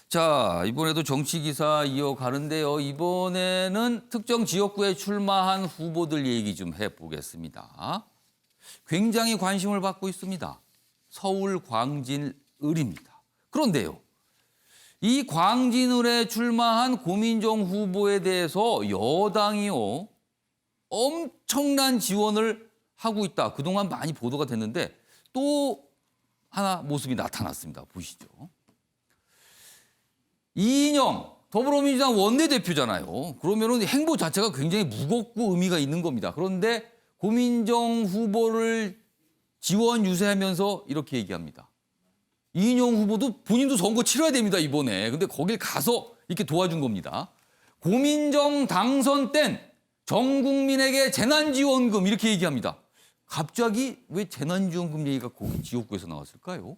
자, 이번에도 정치 기사 이어가는데요. 이번에는 특정 지역구에 출마한 후보들 얘기 좀 해보겠습니다. 굉장히 관심을 받고 있습니다. 서울 광진을입니다. 그런데요. 이 광진을에 출마한 고민정 후보에 대해서 여당이요. 엄청난 지원을 하고 있다. 그동안 많이 보도가 됐는데 또 하나 모습이 나타났습니다. 보시죠. 이인영 더불어민주당 원내대표잖아요. 그러면은 행보 자체가 굉장히 무겁고 의미가 있는 겁니다. 그런데 고민정 후보를 지원 유세하면서 이렇게 얘기합니다. 이인영 후보도 본인도 선거 치러야 됩니다, 이번에. 근데 거길 가서 이렇게 도와준 겁니다. 고민정 당선 땐 전 국민에게 재난지원금 이렇게 얘기합니다. 갑자기 왜 재난지원금 얘기가 거기 지역구에서 나왔을까요?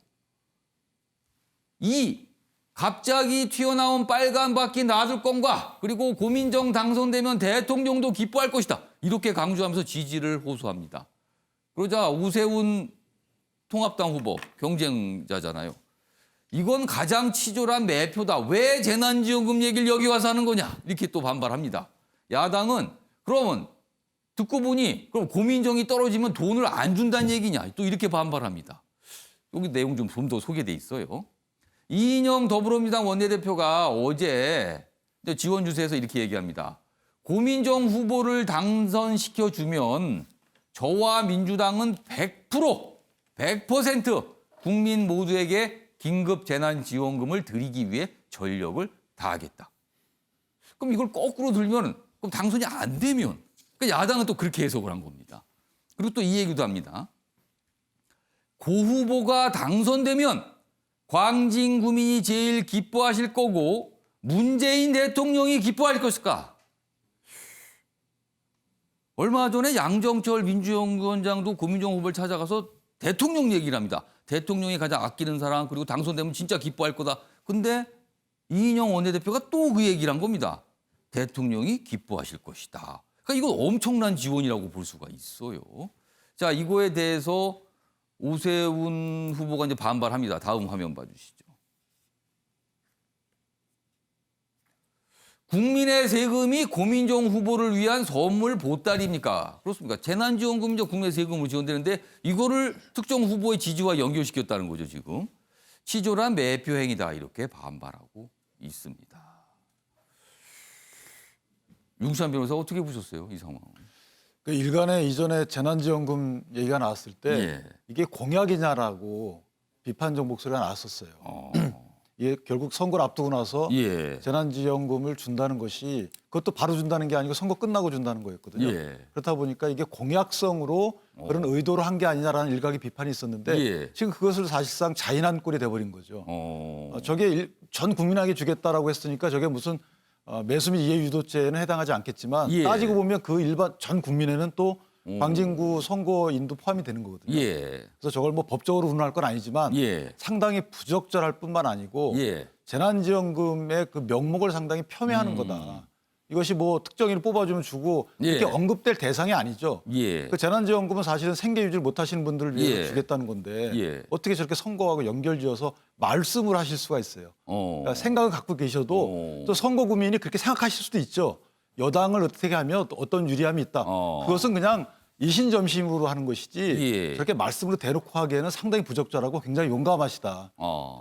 갑자기 튀어나온 빨간 바퀴 놔둘 건가? 그리고 고민정 당선되면 대통령도 기뻐할 것이다. 이렇게 강조하면서 지지를 호소합니다. 그러자 오세훈 통합당 후보 경쟁자잖아요. 이건 가장 치졸한 매표다. 왜 재난지원금 얘기를 여기 와서 하는 거냐? 이렇게 또 반발합니다. 야당은 그러면 듣고 보니 그럼 고민정이 떨어지면 돈을 안 준다는 얘기냐? 또 이렇게 반발합니다. 여기 내용 좀 더 소개돼 있어요. 이인영 더불어민주당 원내대표가 어제 지원 유세에서 이렇게 얘기합니다. 고민정 후보를 당선시켜주면 저와 민주당은 100% 국민 모두에게 긴급 재난지원금을 드리기 위해 전력을 다하겠다. 그럼 이걸 거꾸로 들면 그럼 당선이 안 되면 그러니까 야당은 또 그렇게 해석을 한 겁니다. 그리고 또 이 얘기도 합니다. 고 후보가 당선되면 광진 구민이 제일 기뻐하실 거고 문재인 대통령이 기뻐할 것일까? 얼마 전에 양정철 민주연구원장도 고민정 후보를 찾아가서 대통령 얘기를 합니다. 대통령이 가장 아끼는 사람 그리고 당선되면 진짜 기뻐할 거다. 근데 이인영 원내대표가 또 그 얘기를 한 겁니다. 대통령이 기뻐하실 것이다. 그러니까 이건 엄청난 지원이라고 볼 수가 있어요. 자, 이거에 대해서 오세훈 후보가 이제 반발합니다. 다음 화면 봐주시죠. 국민의 세금이 고민정 후보를 위한 선물 보따리입니까? 그렇습니까? 재난지원금이 국민의 세금으로 지원되는데 이거를 특정 후보의 지지와 연결시켰다는 거죠, 지금. 치졸한 매표 행위다 이렇게 반발하고 있습니다. 윤수환 변호사 어떻게 보셨어요, 이 상황? 그 일간에 이전에 재난지원금 얘기가 나왔을 때 예. 이게 공약이냐라고 비판적 목소리가 나왔었어요. 이게 결국 선거를 앞두고 나서 예. 재난지원금을 준다는 것이 그것도 바로 준다는 게 아니고 선거 끝나고 준다는 거였거든요. 예. 그렇다 보니까 이게 공약성으로 그런 의도로 한 게 아니냐라는 일각의 비판이 있었는데 예. 지금 그것을 사실상 자인한 꼴이 돼버린 거죠. 저게 전 국민에게 주겠다라고 했으니까 저게 무슨 매수민 이해유도죄에는 해당하지 않겠지만 예. 따지고 보면 그 일반 전 국민에는 또 광진구 선거인도 포함이 되는 거거든요. 예. 그래서 저걸 뭐 법적으로 운운할 건 아니지만 예. 상당히 부적절할 뿐만 아니고 예. 재난지원금의 그 명목을 상당히 폄훼하는 거다. 이것이 뭐 특정인을 뽑아주면 주고 이렇게 예. 언급될 대상이 아니죠. 예. 그 재난지원금은 사실은 생계 유지를 못 하시는 분들을 위해서 예. 주겠다는 건데 예. 어떻게 저렇게 선거하고 연결지어서 말씀을 하실 수가 있어요. 그러니까 생각을 갖고 계셔도 또 선거 국민이 그렇게 생각하실 수도 있죠. 여당을 어떻게 하면 어떤 유리함이 있다. 그것은 그냥 이신점심으로 하는 것이지 예. 저렇게 말씀으로 대놓고 하기에는 상당히 부적절하고 굉장히 용감하시다.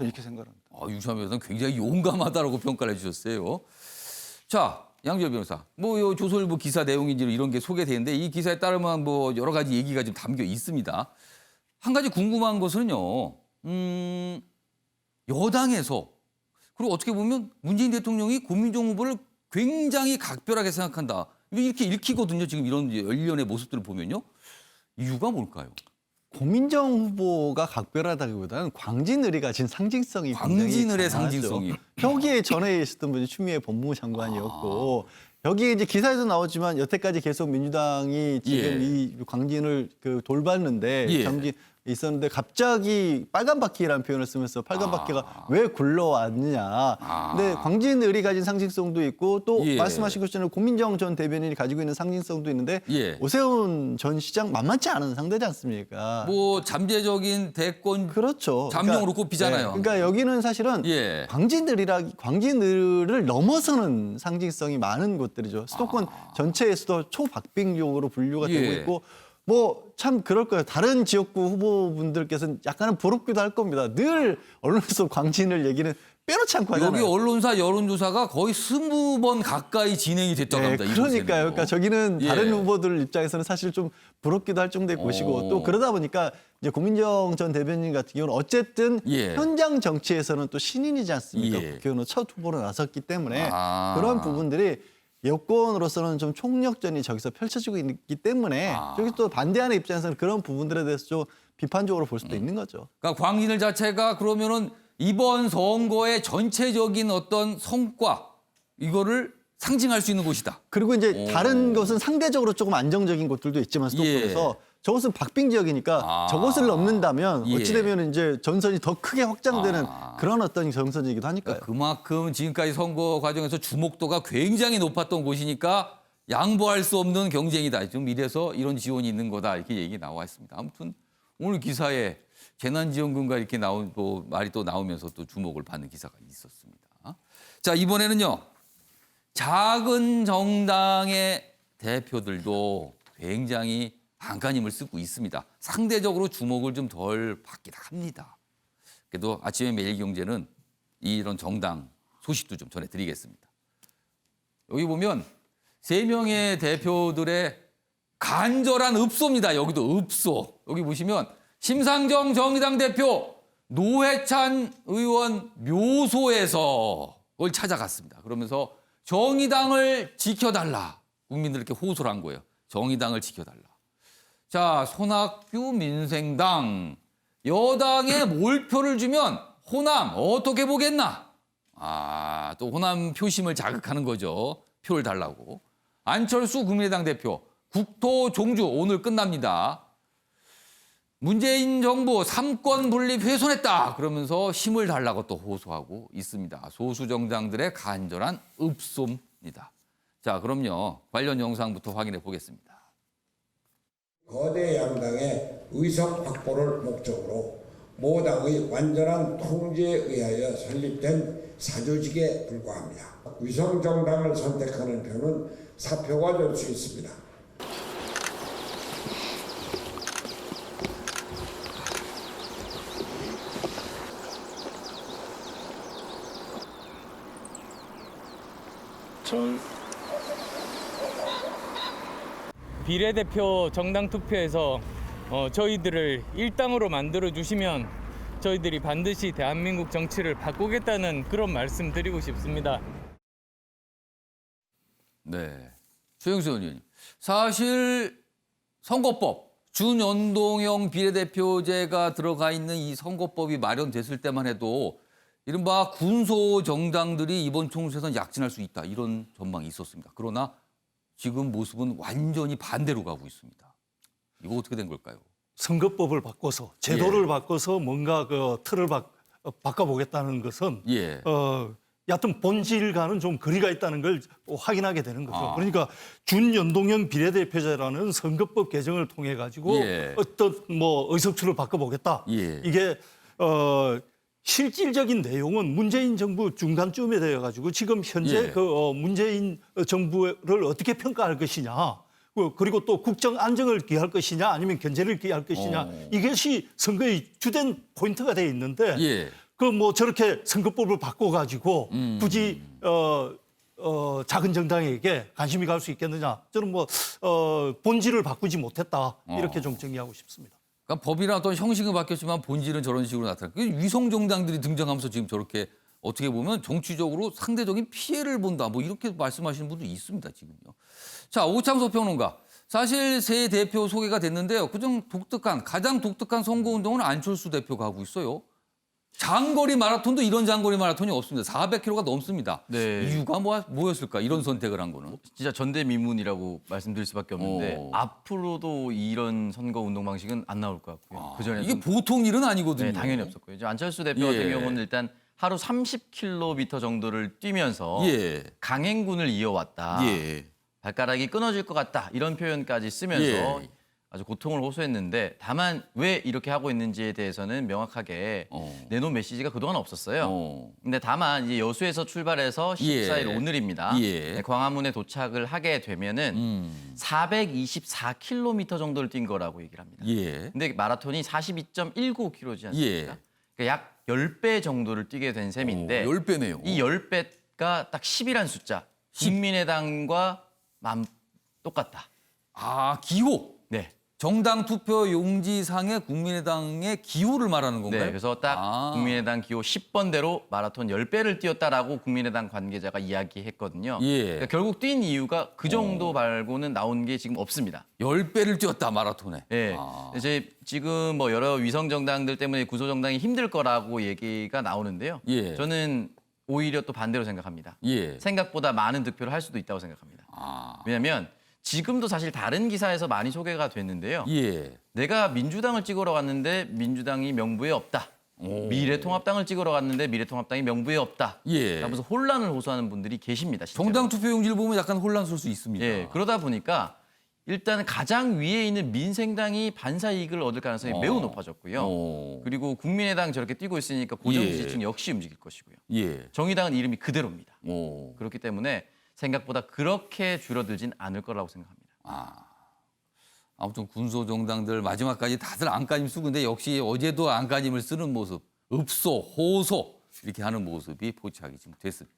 이렇게 생각합니다. 윤수환 변호사는 굉장히 용감하다라고 평가를 해주셨어요. 자, 양지열 변호사. 요 조선일보 기사 내용인지 이런 게 소개되는데 이 기사에 따르면 뭐 여러 가지 얘기가 좀 담겨 있습니다. 한 가지 궁금한 것은요. 여당에서 그리고 어떻게 보면 문재인 대통령이 고민정 후보를 굉장히 각별하게 생각한다. 이렇게 읽히거든요. 지금 이런 일련의 모습들을 보면요. 이유가 뭘까요? 고민정 후보가 각별하다기보다는 광진을이 가진 상징성이 광진을의 굉장히 강하죠. 상징성이. 여기에 전에 있었던 분이 추미애 법무부 장관이었고 여기 이제 기사에도 나오지만 여태까지 계속 민주당이 지금 예. 이 광진을 돌봤는데 예. 잠시 있었는데 갑자기 빨간 바퀴라는 표현을 쓰면서 빨간 바퀴가 왜 굴러왔느냐. 근데 광진을이 가진 상징성도 있고 또 예. 말씀하신 것처럼 고민정 전 대변인이 가지고 있는 상징성도 있는데 예. 오세훈 전 시장 만만치 않은 상대지 않습니까? 뭐 잠재적인 대권 그렇죠. 잠룡으로 꼽히잖아요. 그러니까 여기는 사실은 예. 광진을을 넘어서는 상징성이 많은 곳들이죠. 수도권 전체에서도 초박빙적으로 분류가 되고 예. 있고 뭐 참 그럴 거예요. 다른 지역구 후보분들께서는 약간은 부럽기도 할 겁니다. 늘 언론에서 광진을 얘기는 빼놓지 않고 하잖아요. 여기 언론사 여론조사가 거의 20번 가까이 진행이 됐다고 합니다. 그러니까요. 이곳에는요. 그러니까 저기는 예. 다른 후보들 입장에서는 사실 좀 부럽기도 할 정도의 곳이고 또 그러다 보니까 이제 고민정 전 대변인 같은 경우는 어쨌든 예. 현장 정치에서는 또 신인이지 않습니까? 예. 국회의원은 첫 후보로 나섰기 때문에 아. 그런 부분들이 여권으로서는 좀 총력전이 저기서 펼쳐지고 있기 때문에 저기 또 반대하는 입장에서는 그런 부분들에 대해서 좀 비판적으로 볼 수도 있는 거죠. 그러니까 광진을 자체가 그러면은 이번 선거의 전체적인 어떤 성과 이거를 상징할 수 있는 곳이다. 그리고 이제 다른 것은 상대적으로 조금 안정적인 곳들도 있지만 수도권에서 저것은 박빙 지역이니까 저것을 넘는다면 예. 어찌되면 이제 전선이 더 크게 확장되는 그런 어떤 정선이기도 하니까요. 그러니까 그만큼 지금까지 선거 과정에서 주목도가 굉장히 높았던 곳이니까 양보할 수 없는 경쟁이다. 좀 이래서 이런 지원이 있는 거다. 이렇게 얘기 나와 있습니다. 아무튼 오늘 기사에 재난지원금과 이렇게 또 말이 또 나오면서 또 주목을 받는 기사가 있었습니다. 자, 이번에는요. 작은 정당의 대표들도 굉장히 안간힘을 쓰고 있습니다. 상대적으로 주목을 좀 덜 받긴 합니다. 그래도 아침에 매일경제는 이런 정당 소식도 좀 전해드리겠습니다. 여기 보면 3명의 대표들의 간절한 읍소입니다. 여기도 읍소. 여기 보시면 심상정 정의당 대표 노회찬 의원 묘소에서 그걸 찾아갔습니다. 그러면서 정의당을 지켜달라. 국민들께 호소를 한 거예요. 정의당을 지켜달라. 자, 손학규 민생당. 여당에 몰표를 주면 호남 어떻게 보겠나? 또 호남 표심을 자극하는 거죠. 표를 달라고. 안철수 국민의당 대표. 국토 종주 오늘 끝납니다. 문재인 정부 3권 분립 훼손했다. 그러면서 힘을 달라고 또 호소하고 있습니다. 소수 정당들의 간절한 읍소입니다. 자, 그럼요. 관련 영상부터 확인해 보겠습니다. 거대 양당의 의석 확보를 목적으로 모당의 완전한 통제에 의하여 설립된 사조직에 불과합니다. 위성정당을 선택하는 표는 사표가 될 수 있습니다. 비례대표 정당 투표에서 저희들을 일당으로 만들어 주시면 저희들이 반드시 대한민국 정치를 바꾸겠다는 그런 말씀 드리고 싶습니다. 네. 최영수 의원님. 사실 선거법, 준연동형 비례대표제가 들어가 있는 이 선거법이 마련됐을 때만 해도 이른바 군소 정당들이 이번 총선에서 약진할 수 있다. 이런 전망이 있었습니다. 그러나 지금 모습은 완전히 반대로 가고 있습니다. 이거 어떻게 된 걸까요? 선거법을 바꿔서 제도를 바꿔서 뭔가 그 틀을 바꿔보겠다는 것은 예. 여하튼 본질과는 좀 거리가 있다는 걸 확인하게 되는 거죠. 그러니까 준연동형 비례대표제라는 선거법 개정을 통해 가지고 예. 어떤 뭐 의석수를 바꿔보겠다. 예. 이게 실질적인 내용은 문재인 정부 중간쯤에 되어 가지고 지금 현재 예. 문재인 정부를 어떻게 평가할 것이냐. 그리고 또 국정 안정을 기할 것이냐 아니면 견제를 기할 것이냐 이것이 선거의 주된 포인트가 되어 있는데 예. 그 뭐 저렇게 선거법을 바꿔가지고 굳이 작은 정당에게 관심이 갈 수 있겠느냐 저는 뭐 본질을 바꾸지 못했다 이렇게 좀 정리하고 싶습니다. 그러니까 법이나 어떤 형식은 바뀌었지만 본질은 저런 식으로 나타나. 위성 정당들이 등장하면서 지금 저렇게 어떻게 보면 정치적으로 상대적인 피해를 본다. 뭐 이렇게 말씀하시는 분도 있습니다, 지금요. 자, 오창석 평론가. 사실 새 대표 소개가 됐는데요. 가장 독특한 선거운동은 안철수 대표가 하고 있어요. 장거리 마라톤도 이런 장거리 마라톤이 없습니다. 400km가 넘습니다. 네. 이유가 뭐였을까? 이런 선택을 한 거는. 진짜 전대미문이라고 말씀드릴 수밖에 없는데 오. 앞으로도 이런 선거 운동 방식은 안 나올 것 같고요. 그전에 이게 보통 일은 아니거든요. 네, 당연히 없었고요. 이제 안철수 대표 예. 같은 경우는 일단 하루 30km 정도를 뛰면서 예. 강행군을 이어왔다. 예. 발가락이 끊어질 것 같다. 이런 표현까지 쓰면서 예. 아주 고통을 호소했는데 다만 왜 이렇게 하고 있는지에 대해서는 명확하게 내놓은 메시지가 그동안 없었어요. 근데 다만 이제 여수에서 출발해서 14일 예. 오늘입니다. 예. 네, 광화문에 도착을 하게 되면은 424km 정도를 뛴 거라고 얘기를 합니다. 예. 근데 마라톤이 42.19km지 않습니까? 예. 그러니까 약 10배 정도를 뛰게 된 셈인데 10배네요. 이 10배가 딱 10이란 숫자. 국민의당과 똑같다. 아, 기호. 네. 정당 투표 용지상의 국민의당의 기호를 말하는 건가요? 네, 그래서 딱 국민의당 기호 10번대로 마라톤 10배를 뛰었다라고 국민의당 관계자가 이야기했거든요. 예. 그러니까 결국 뛴 이유가 그 정도 말고는 나온 게 지금 없습니다. 10배를 뛰었다, 마라톤에. 네. 이제 지금 뭐 여러 위성 정당들 때문에 구소 정당이 힘들 거라고 얘기가 나오는데요. 예. 저는 오히려 또 반대로 생각합니다. 예. 생각보다 많은 득표를 할 수도 있다고 생각합니다. 왜냐하면 지금도 사실 다른 기사에서 많이 소개가 됐는데요. 예. 내가 민주당을 찍으러 갔는데 민주당이 명부에 없다. 미래통합당을 찍으러 갔는데 미래통합당이 명부에 없다. 예. 라면서 혼란을 호소하는 분들이 계십니다. 실제로. 정당 투표 용지를 보면 약간 혼란스러울 수 있습니다. 예, 그러다 보니까 일단 가장 위에 있는 민생당이 반사 이익을 얻을 가능성이 매우 높아졌고요. 그리고 국민의당 저렇게 뛰고 있으니까 고정 지지층 역시 움직일 것이고요. 예. 정의당은 이름이 그대로입니다. 오. 그렇기 때문에 생각보다 그렇게 줄어들진 않을 거라고 생각합니다. 아무튼 군소 정당들 마지막까지 다들 안간힘 쓰고 있는데 역시 어제도 안간힘을 쓰는 모습, 읍소, 호소 이렇게 하는 모습이 포착이 지금 됐습니다.